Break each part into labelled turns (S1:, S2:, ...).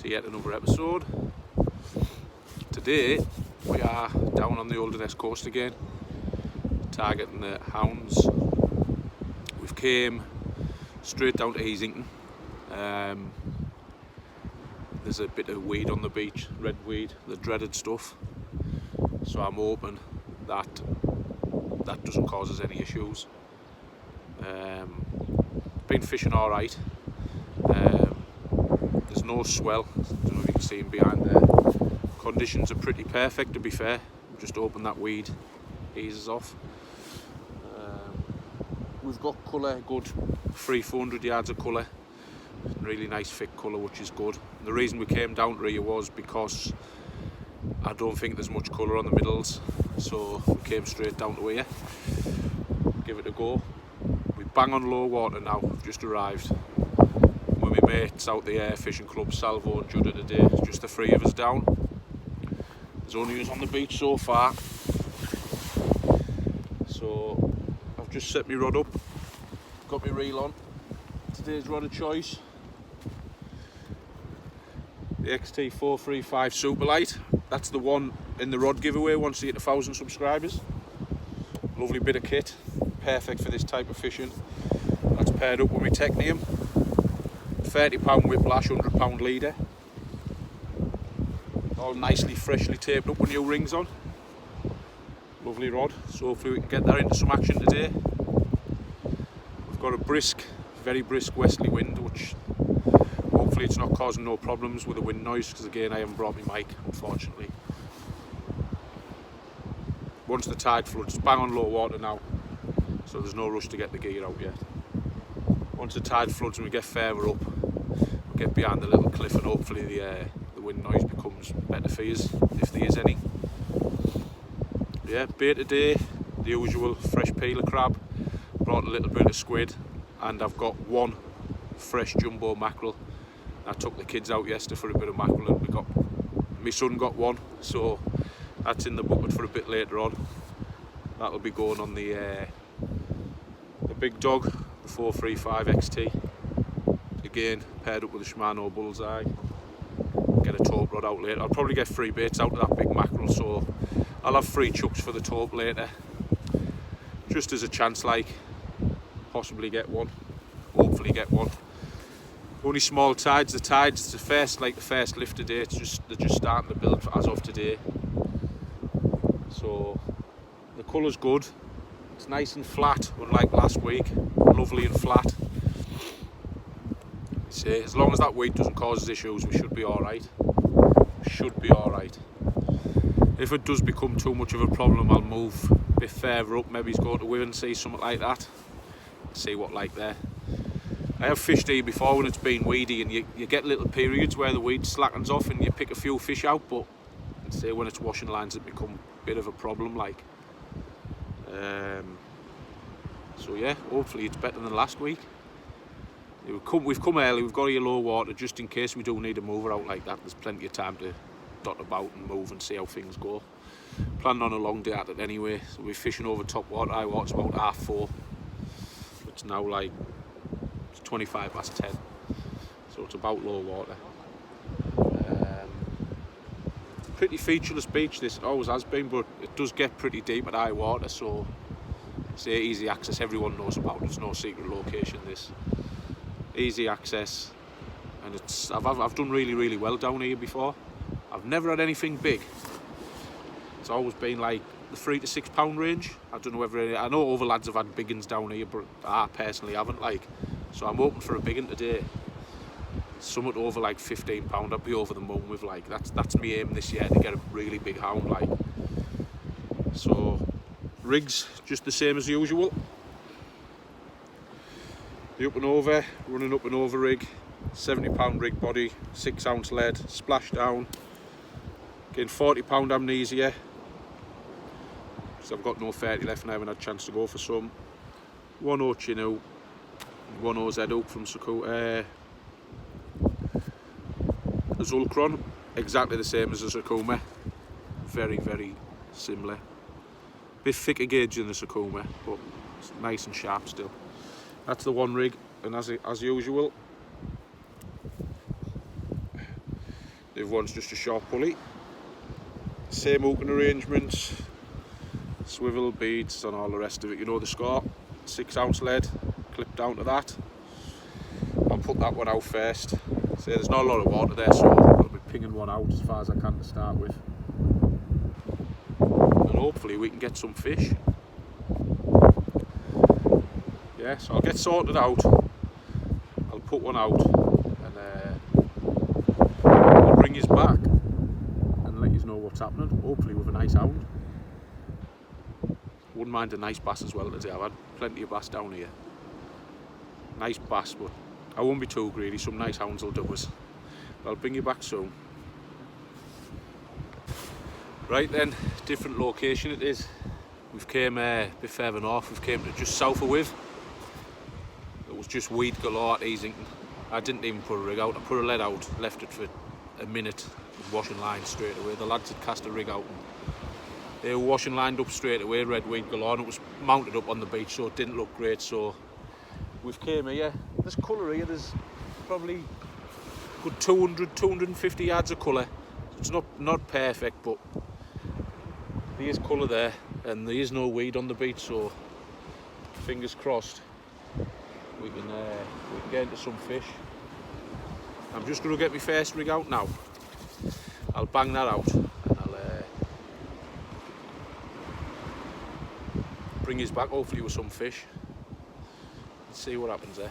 S1: to yet another episode. Today we are down on the Holderness coast again, targeting the hounds. We've came straight down to Easington. There's a bit of weed on the beach, red weed, the dreaded stuff. So I'm hoping that doesn't cause us any issues. Been fishing alright. There's no swell, I don't know if you can see him behind there. Conditions are pretty perfect, to be fair. I'm just hoping that weed eases off. We've got colour, good 300-400 yards of colour. Really nice thick colour, which is good. The reason we came down to here was because I don't think there's much colour on the middles, so we came straight down to here. Give it a go. We bang on low water now, we've just arrived. With my mates out the Air Fishing Club, Salvo and Judder today, just the three of us down. There's only us on the beach so far. So I've just set my rod up, got my reel on. Today's rod of choice, the XT435 Superlite. That's the one in the rod giveaway once you hit 1,000 subscribers. Lovely bit of kit, perfect for this type of fishing. That's paired up with my Technium. £30 whiplash, £100 leader. All nicely, freshly taped up with new rings on. Lovely rod, so hopefully we can get that into some action today. We've got a brisk, very brisk westerly wind, which hopefully it's not causing no problems with the wind noise, because again I haven't brought my mic, unfortunately. Once the tide floods, it's bang on low water now, so there's no rush to get the gear out yet. Once the tide floods and we get further up, we'll get behind the little cliff and hopefully the wind noise becomes better for us, if there is any. Yeah, bait today, the usual fresh peeler crab, brought a little bit of squid, and I've got one fresh jumbo mackerel. I took the kids out yesterday for a bit of mackerel, and my son got one, so that's in the bucket for a bit later on. That'll be going on the big dog, the 435 XT. Again, paired up with a Shimano Bullseye. Get a taupe rod out later. I'll probably get 3 baits out of that big mackerel, so I'll have 3 chucks for the taupe later. Just as a chance, like, possibly get one, hopefully get one. Only small tides. The first lift today. They're just starting to build as of today. So the colour's good. It's nice and flat, unlike last week. Lovely and flat. So as long as that weight doesn't cause us issues, we should be all right. Should be all right. If it does become too much of a problem, I'll move a bit further up. Maybe go to Wivensea, something like that. See what like there. I have fished here before when it's been weedy, and you get little periods where the weed slackens off and you pick a few fish out, but I'd say when it's washing lines it become a bit of a problem, like. So yeah, hopefully it's better than last week. We've come early, we've got here low water just in case we do need a mover out like that. There's plenty of time to dot about and move and see how things go. Planning on a long day at it anyway, so we're fishing over top water. High water's about 4:30. It's now like 25 past 10, so it's about low water. Pretty featureless beach this, it always has been, but it does get pretty deep at high water, so it's easy access. Everyone knows about it. It's no secret location, this. Easy access, and I've done really well down here before. I've never had anything big. It's always been like the £3 to £6 range. I don't know whether I know other lads have had big uns down here, but I personally haven't, like. So I'm hoping for a big one today. Somewhat over like £15. I'd be over the moon with, like, that's my aim this year, to get a really big hound, like. So rigs just the same as usual. The up and over, running up and over rig, £70 rig body, 6 ounce lead, splashdown. Getting £40 amnesia. So I've got no 30 left and I haven't had a chance to go for some. 1/0 Chinook, 1/0 Z-Hook from Sakuma. A zulcron, exactly the same as a Sakuma. Very similar. Bit thicker gauge than the Sakuma, but it's nice and sharp still. That's the one rig, and as usual, The other one's just a sharp pulley. Same hooking arrangements, swivel beads and all the rest of it. You know the score, 6-ounce lead, clip down to that. I'll put that one out first. So there's not a lot of water there, so I'll be pinging one out as far as I can to start with. And hopefully we can get some fish. Yeah, so I'll get sorted out. I'll put one out and I'll bring you back and let you know what's happening, hopefully with a nice hound. Wouldn't mind a nice bass as well today. I've had plenty of bass down here. Nice bass, but I won't be too greedy. Some nice hounds will do us. I'll bring you back soon. Right then, different location it is. We've came a bit further north. We've came to just south of Wiv. It was just weed galore at Easington. I didn't even put a rig out. I put a lead out, left it for a minute, washing lines straight away. The lads had cast a rig out and they were washing lined up straight away, red weed galore, and it was mounted up on the beach, so it didn't look great. So we've came here. This colour here, there's probably good 200, 250 yards of colour. It's not perfect, but there is colour there, and there is no weed on the beach, so fingers crossed we can get into some fish. I'm just going to get my first rig out now. I'll bang that out and I'll bring his back, hopefully with some fish. Let's see what happens there.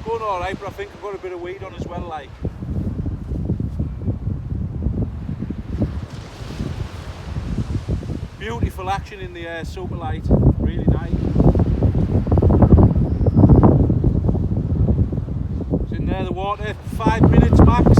S1: Going alright, but I think I've got a bit of weed on as well, like. Beautiful action in the superlite, really nice. It's in there, the water, 5 minutes max.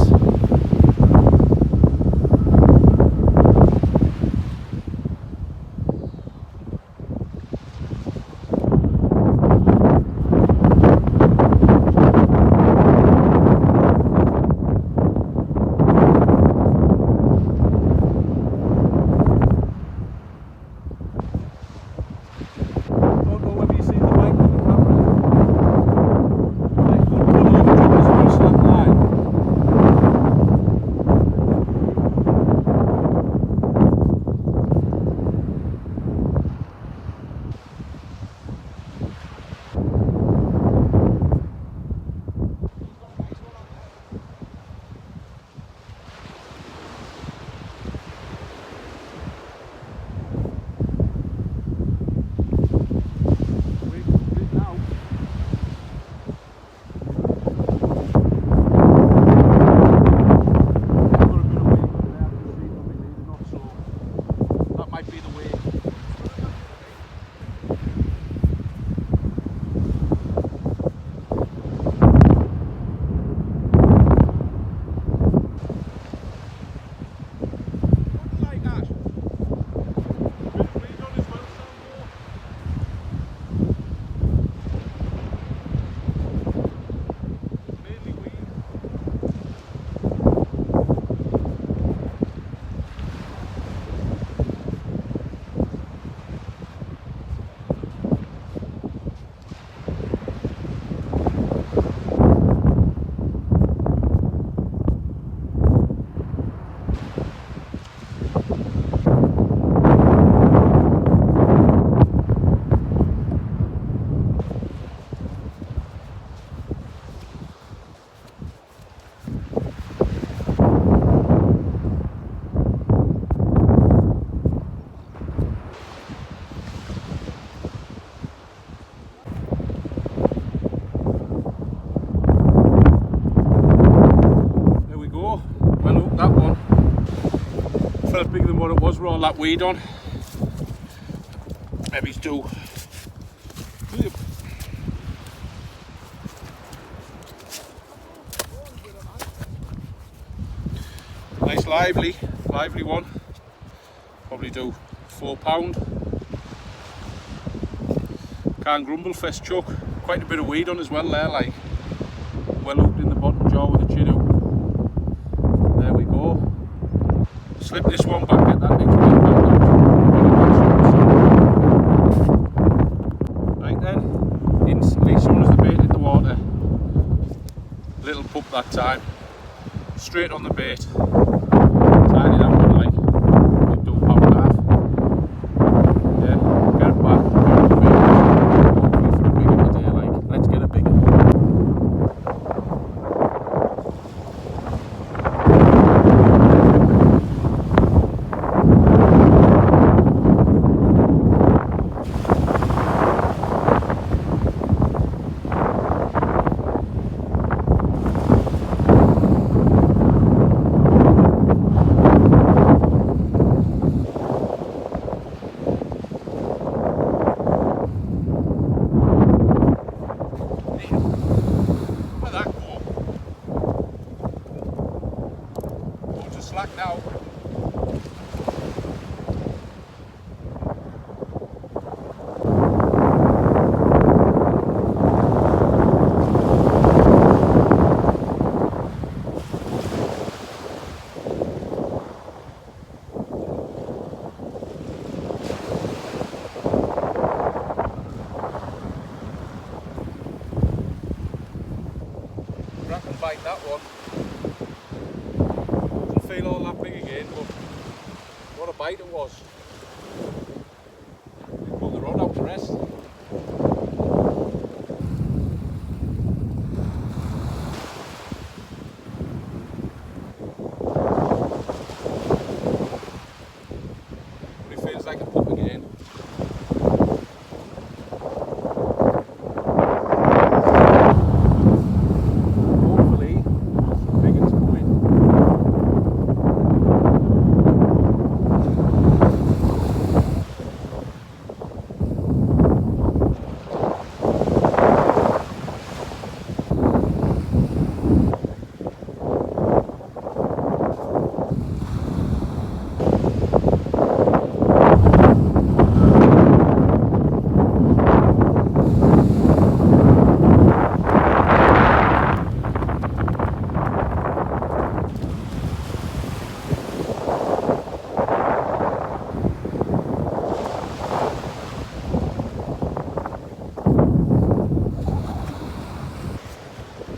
S1: because we're all that weed on, maybe do nice lively one. Probably do £4. Can't grumble, fest chuck. Quite a bit of weed on as well there, like well hooked in the bottom jaw with the chin hook. There we go. Slip this one back, get that next one back out. Right then, instantly as soon as the bait hit the water, little pup that time, straight on the bait. Tiny that one, like you do £1.5. Yeah, get it back. Hopefully for a bigger today, like let's get a bigger. Slack now. Crack and bite that one. Feel all that big again, but what a bite it was. We pulled the rod out the rest. But it feels like a pup again.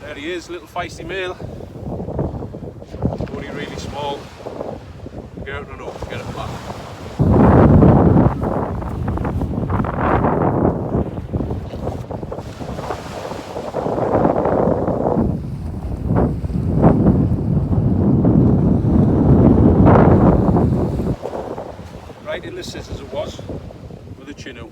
S1: There he is, little feisty male. Only really small. Get out and up, get it back. Right in the scissors it was, with a chinook.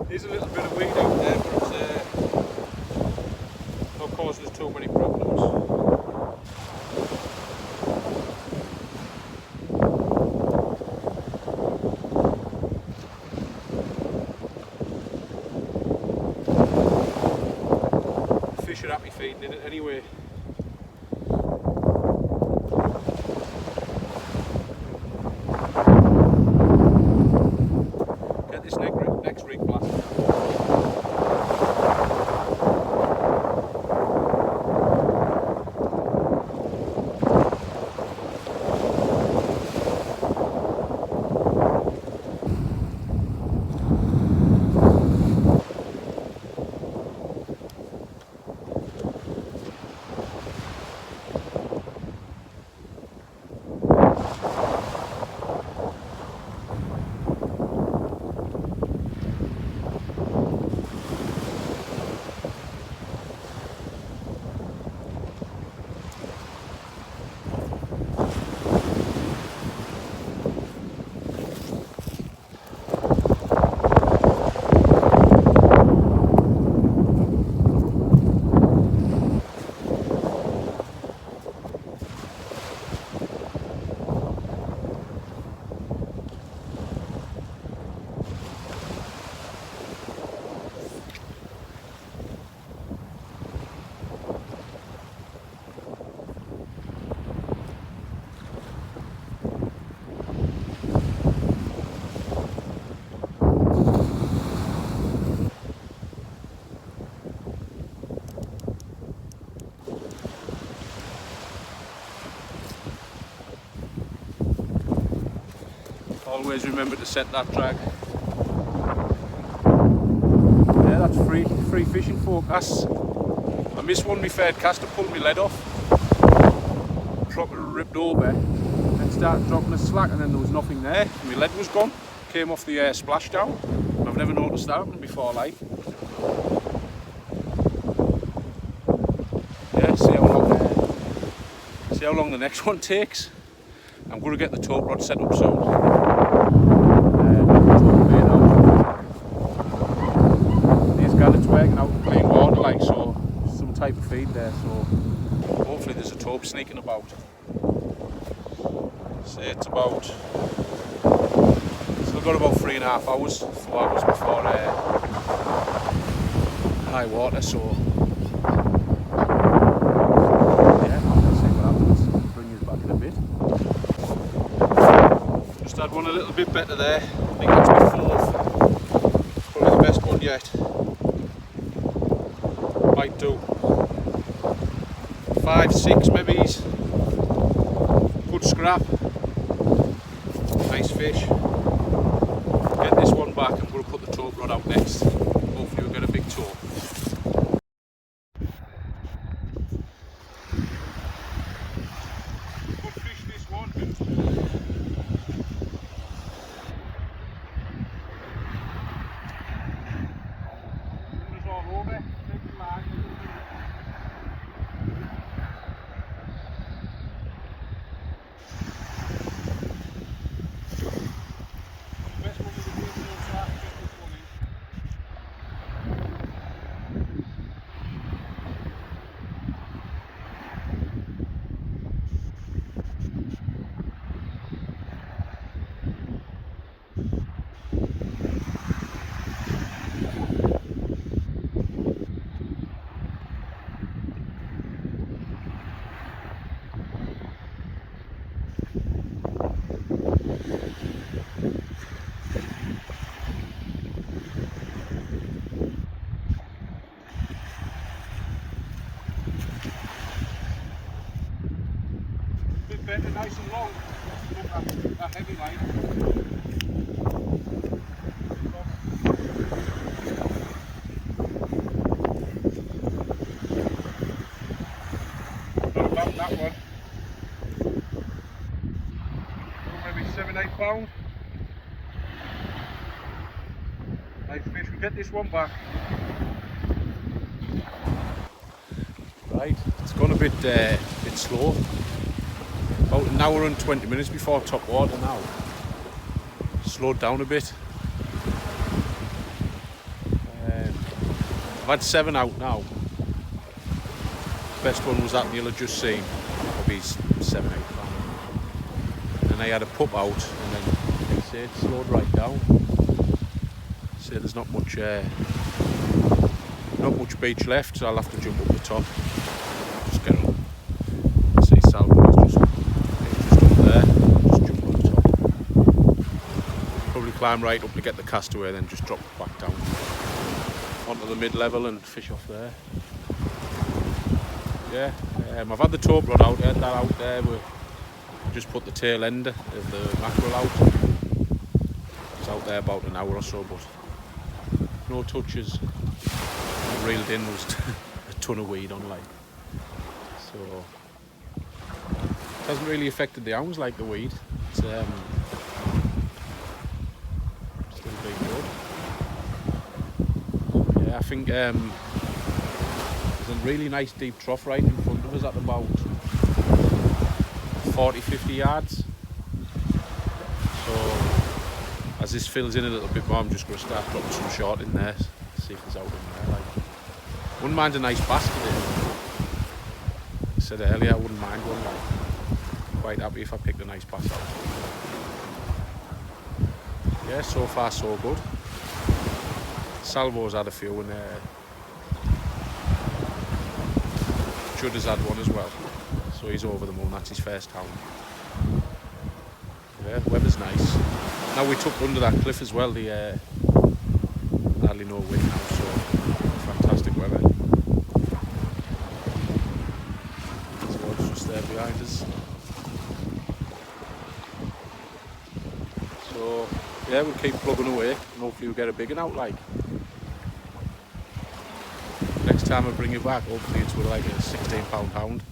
S1: There's a little bit of weed out there, but it's not causing us too many problems. Fish are happy feeding in it anyway. Get this next rig blasted. Always remember to set that drag. Yeah, that's free fishing focus. I missed one, my third caster pulled my lead off. Proper ripped over and started dropping a slack, and then there was nothing there. My lead was gone. Came off the splashdown. I've never noticed that happen before, like. Yeah, see how long the next one takes. I'm going to get the tope rod set up soon. These gannets working out in clean water, like, so some type of feed there, so hopefully there's a tope sneaking about. Say it's about, still got about 3.5 hours, 4 hours before high water, so yeah, let's see what happens. Bring you back in a bit. Just had one a little bit better there. I think that's my fourth. Probably the best one yet. Might do 5, 6 maybe. Good scrap. Nice fish. Get this one back and we'll put the tope rod out next. Hopefully we'll get a big tope. Good fish this one. It's all over. Take the line. Better nice and long. That heavy line. Not about that one. Maybe 7-8 pound. Nice fish. We get this one back. Right, it's gone a bit slow. About an hour and 20 minutes before top water now. Slowed down a bit. I've had 7 out now. Best one was that you'll have just seen. Probably 7, 8 pound. And I had a pup out, and then like I say, it slowed right down. So there's not much beach left, so I'll have to jump up the top. Just get on. See salvo just up there. Just jump on the top. Probably climb right up to get the castaway, then just drop back down onto the mid-level and fish off there. Yeah, I've had the tope rod out there. That out there, we just put the tail end of the mackerel out. It's out there about an hour or so, but no touches. Reeled in was a ton of weed on, like, so it hasn't really affected the hounds like the weed. It's still been good. Yeah, I think there's a really nice deep trough right in front of us at about 40-50 yards. So as this fills in a little bit more, I'm just going to start dropping some short in there, see if there's out in there. Like, wouldn't mind a nice basket in. I said earlier I wouldn't mind one. Like, quite happy if I picked a nice bass out. Yeah, so far so good. Salvo's had a few, and Judd has had one as well. So he's over the moon. That's his first hound. Yeah, weather's nice. Now we took under that cliff as well. The hardly no wind now, so fantastic weather. So it's just there behind us. So yeah, we'll keep plugging away and hopefully we'll get a big one out. Like, next time I bring it back, hopefully it's with like a 16-pound hound.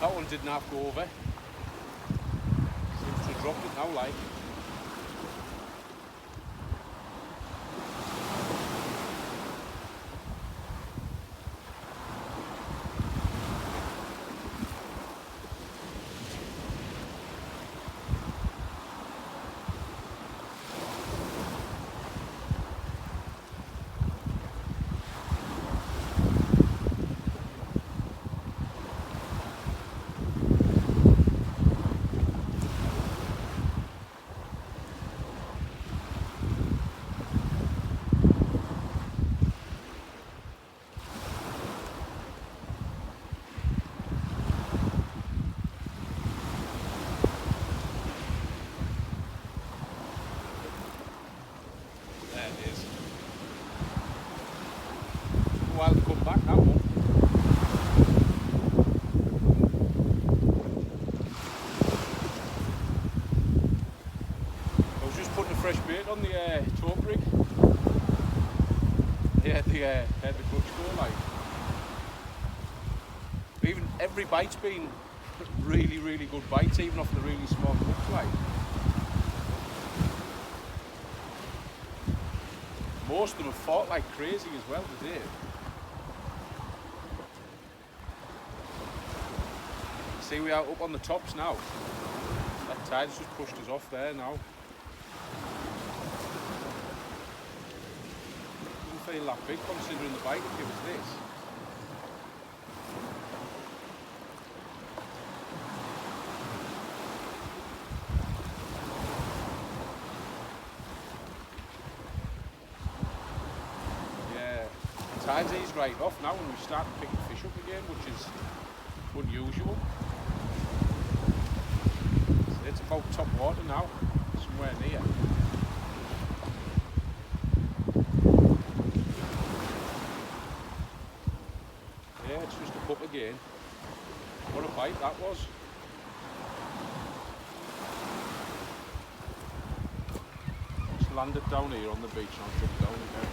S1: That one didn't have to go over. Seems to have dropped it now, like. While to come back, that one. I was just putting a fresh bait on the torque rig. Yeah, the clutch go, like. Even every bite's been really, really good bites, even off the really small clutch, like. Most of them have fought like crazy as well today. See, we are up on the tops now. That tide's just pushed us off there now. Doesn't feel that big considering the bite it gives this. Yeah, the tide's eased right off now when we start picking fish up again, which is unusual. It's about top water now, somewhere near. Yeah, it's just a pup again. What a bite that was. Just landed down here on the beach and I'll jump down again.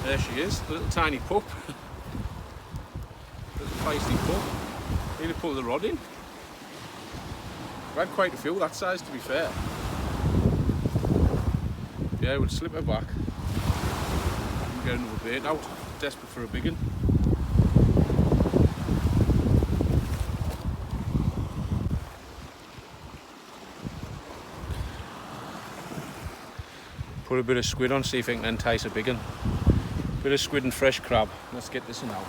S1: There she is, a little tiny pup. Little feisty pup. Need to pull the rod in. I've had quite a few that size, to be fair. Yeah, we'll slip her back and get another bait out. Desperate for a big one. Put a bit of squid on, see if I can entice a big one. Bit of squid and fresh crab. Let's get this one out.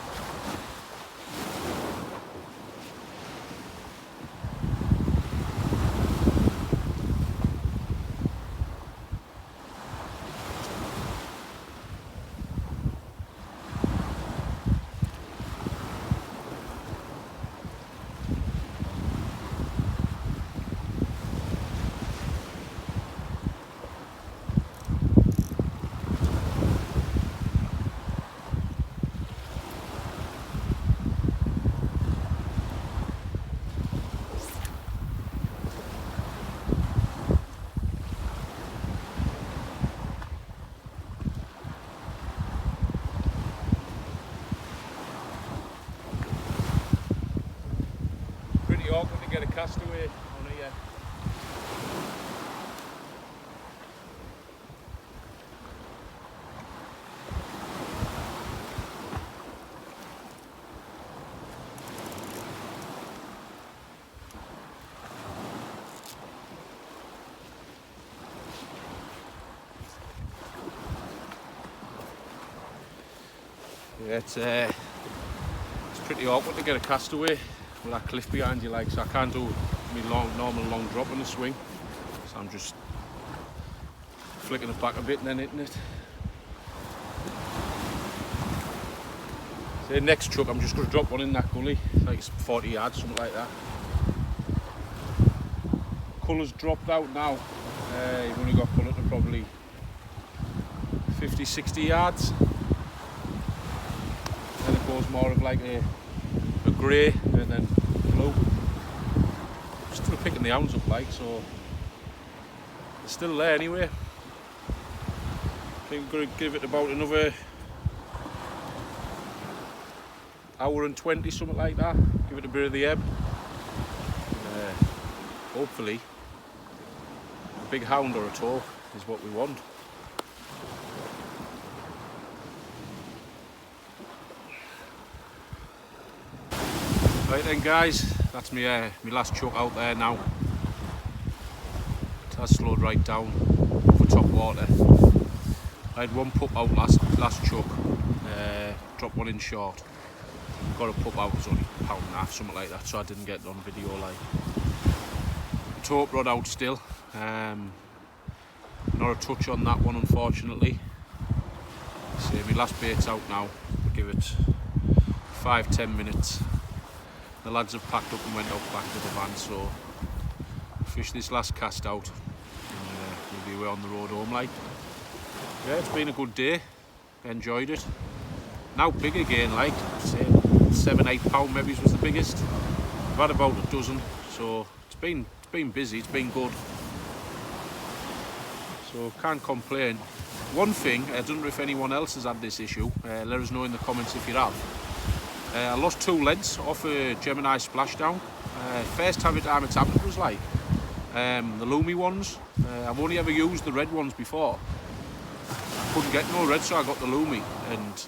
S1: Awkward to get a castaway on here. Yeah, it's pretty awkward to get a castaway with that cliff behind you, like, so I can't do my normal long drop on the swing, so I'm just flicking it back a bit and then hitting it. So next chuck I'm just going to drop one in that gully, like it's 40 yards, something like that. Colour's dropped out now, you've only got colour to probably 50-60 yards, then it goes more of like a grey and then blue. Just still picking the hounds up, like, so they're still there anyway. I think we're going to give it about another hour and 20, something like that. Give it a bit of the ebb. Hopefully a big hound or a tow is what we want. Right then guys, that's my last chuck out there now. It has slowed right down over top water. I had one pup out last chuck, dropped one in short. Got a pup out, it was only a pound and a half, something like that, so I didn't get it on video. Like, taupe rod out still, not a touch on that one unfortunately. So my last bait's out now, we'll give it 5-10 minutes. The lads have packed up and went out back to the van, so fish this last cast out and we'll be away on the road home, like. Yeah, it's been a good day, enjoyed it. Now big again, like, I'd say 7-8 pound maybe was the biggest. I've had about a dozen, so it's been busy, it's been good. So can't complain. One thing, I don't know if anyone else has had this issue, let us know in the comments if you have. I lost 2 leads off a Gemini splashdown. First time it's happened was like the Lumi ones. I've only ever used the red ones before. I couldn't get no red, so I got the Lumi and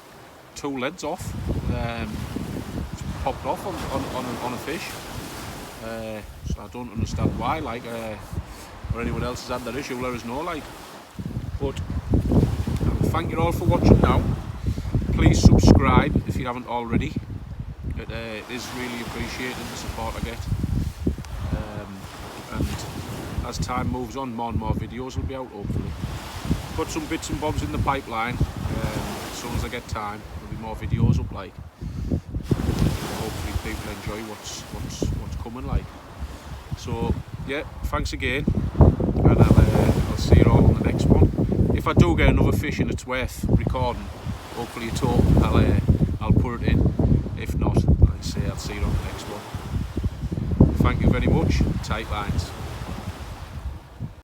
S1: 2 leads off. Popped off on a fish. So I don't understand why. Like, or anyone else has had that issue, let us know. Like, but thank you all for watching now. Please subscribe if you haven't already. It is really appreciated, the support I get, and as time moves on, more and more videos will be out, hopefully. Got some bits and bobs in the pipeline. As soon as I get time, there'll be more videos up, like. Hopefully people enjoy what's coming, like. So yeah, thanks again, and I'll see you all on the next one. If I do get another fish and it's worth recording, hopefully a tow, I'll put it in. If not, I'll see you on the next one. Thank you very much. Tight lines.